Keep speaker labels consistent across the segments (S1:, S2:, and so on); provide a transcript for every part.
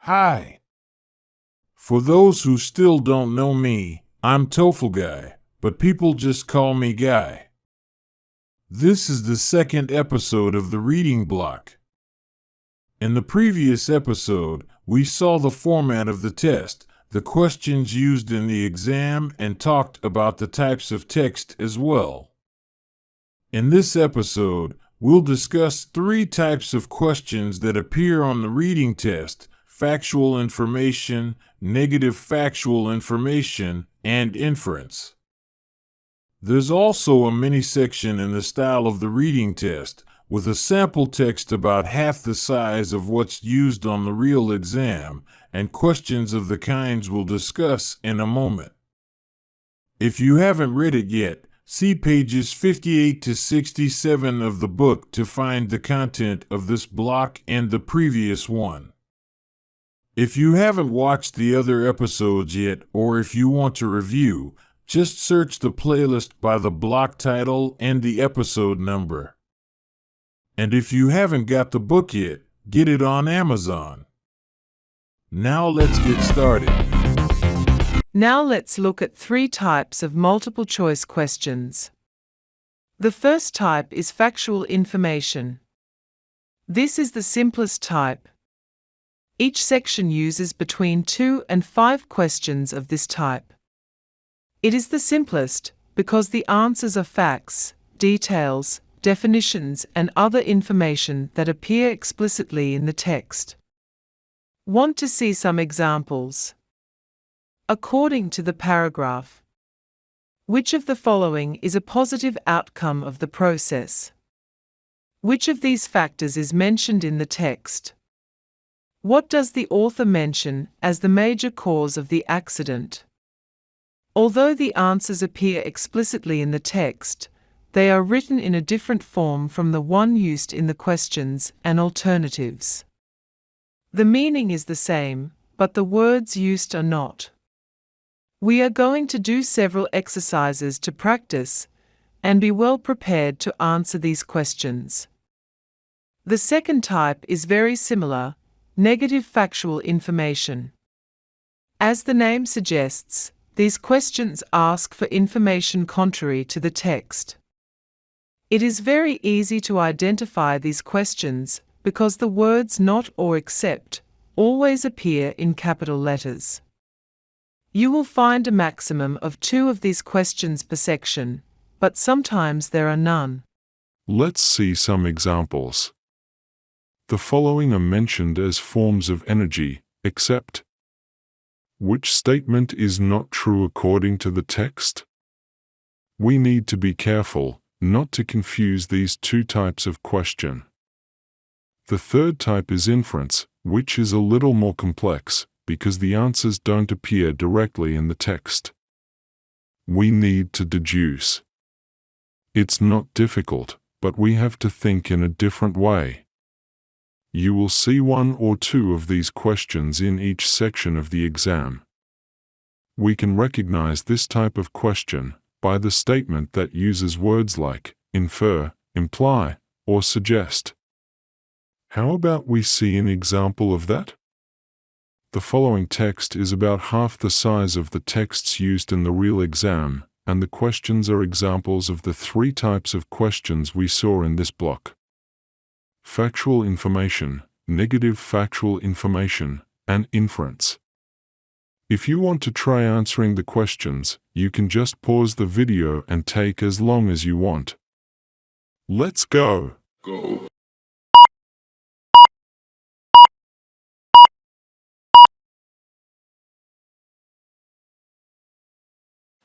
S1: Hi. For those who still don't know me, I'm TOEFL Guy, but people just call me Guy. This is the second episode of the reading block. In the previous episode, we saw the format of the test, the questions used in the exam, and talked about the types of text as well. In this episode, we'll discuss 3 types of questions that appear on the reading test: factual information, negative factual information, and inference. There's also a mini section in the style of the reading test, with a sample text about half the size of what's used on the real exam, and questions of the kinds we'll discuss in a moment. If you haven't read it yet, see pages 58 to 67 of the book to find the content of this block and the previous one. If you haven't watched the other episodes yet, or if you want to review, just search the playlist by the block title and the episode number. And if you haven't got the book yet, get it on Amazon. Now let's get started.
S2: Now let's look at 3 types of multiple choice questions. The first type is factual information. This is the simplest type. Each section uses between 2 and 5 questions of this type. It is the simplest because the answers are facts, details, definitions, and other information that appear explicitly in the text. Want to see some examples? According to the paragraph, which of the following is a positive outcome of the process? Which of these factors is mentioned in the text? What does the author mention as the major cause of the accident? Although the answers appear explicitly in the text, they are written in a different form from the one used in the questions and alternatives. The meaning is the same, but the words used are not. We are going to do several exercises to practice and be well prepared to answer these questions. The second type is very similar: negative factual information. As the name suggests, these questions ask for information contrary to the text. It is very easy to identify these questions because the words not or except always appear in capital letters. You will find a maximum of 2 of these questions per section, but sometimes there are none.
S3: Let's see some examples. The following are mentioned as forms of energy, except. Which statement is not true according to the text? We need to be careful not to confuse these 2 types of question. The third type is inference, which is a little more complex because the answers don't appear directly in the text. We need to deduce. It's not difficult, but we have to think in a different way. You will see 1 or 2 of these questions in each section of the exam. We can recognize this type of question by the statement that uses words like infer, imply, or suggest. How about we see an example of that? The following text is about half the size of the texts used in the real exam, and the questions are examples of the 3 types of questions we saw in this block: factual information, negative factual information, and inference. If you want to try answering the questions, you can just pause the video and take as long as you want. Let's go!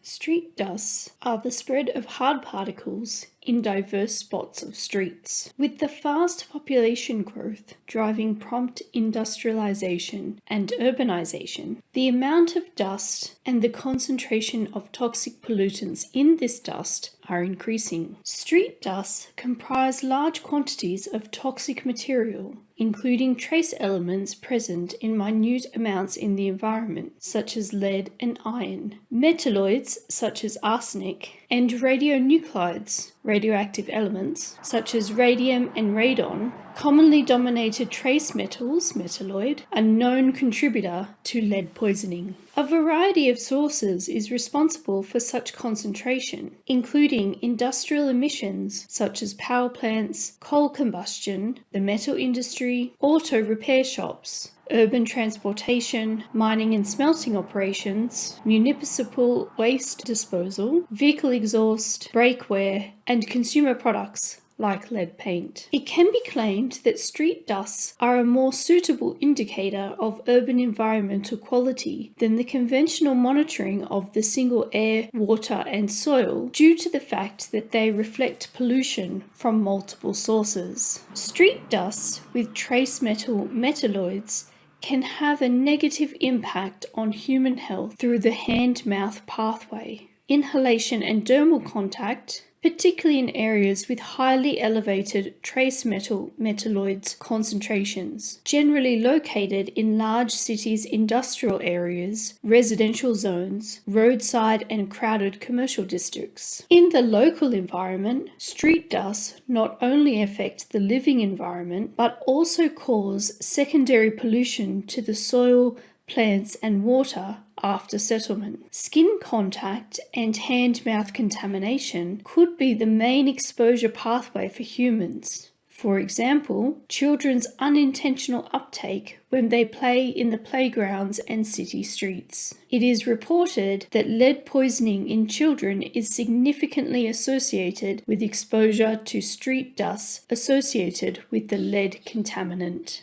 S4: Street dusts are the spread of hard particles in diverse spots of streets. With the fast population growth driving prompt industrialization and urbanization, the amount of dust and the concentration of toxic pollutants in this dust are increasing. Street dusts comprise large quantities of toxic material, including trace elements present in minute amounts in the environment, such as lead and iron, metalloids such as arsenic, and radionuclides, radioactive elements, such as radium and radon, commonly dominated trace metals, metalloid, a known contributor to lead poisoning. A variety of sources is responsible for such concentration, including industrial emissions such as power plants, coal combustion, the metal industry, auto repair shops, urban transportation, mining and smelting operations, municipal waste disposal, vehicle exhaust, brake wear, and consumer products like lead paint. It can be claimed that street dusts are a more suitable indicator of urban environmental quality than the conventional monitoring of the single air, water, and soil due to the fact that they reflect pollution from multiple sources. Street dusts with trace metal metalloids can have a negative impact on human health through the hand-mouth pathway. Inhalation and dermal contact, particularly in areas with highly elevated trace metalloids concentrations, generally located in large cities' industrial areas, residential zones, roadside and crowded commercial districts. In the local environment, street dusts not only affect the living environment, but also cause secondary pollution to the soil, plants, and water after settlement. Skin contact and hand-mouth contamination could be the main exposure pathway for humans. For example, children's unintentional uptake when they play in the playgrounds and city streets. It is reported that lead poisoning in children is significantly associated with exposure to street dust associated with the lead contaminant.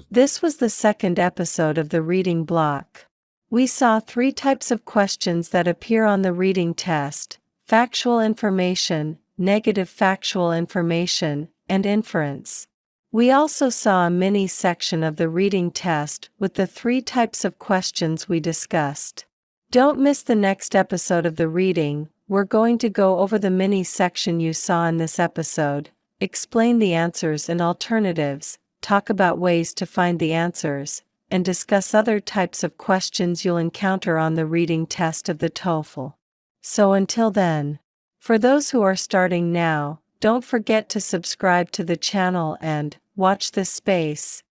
S2: This was the second episode of the reading block. We saw 3 types of questions that appear on the reading test: factual information, negative factual information, and inference. We also saw a mini section of the reading test with the 3 types of questions we discussed. Don't miss the next episode of the reading. We're going to go over the mini section you saw in this episode, explain the answers and alternatives, talk about ways to find the answers, and discuss other types of questions you'll encounter on the reading test of the TOEFL. So until then, for those who are starting now, don't forget to subscribe to the channel and watch this space.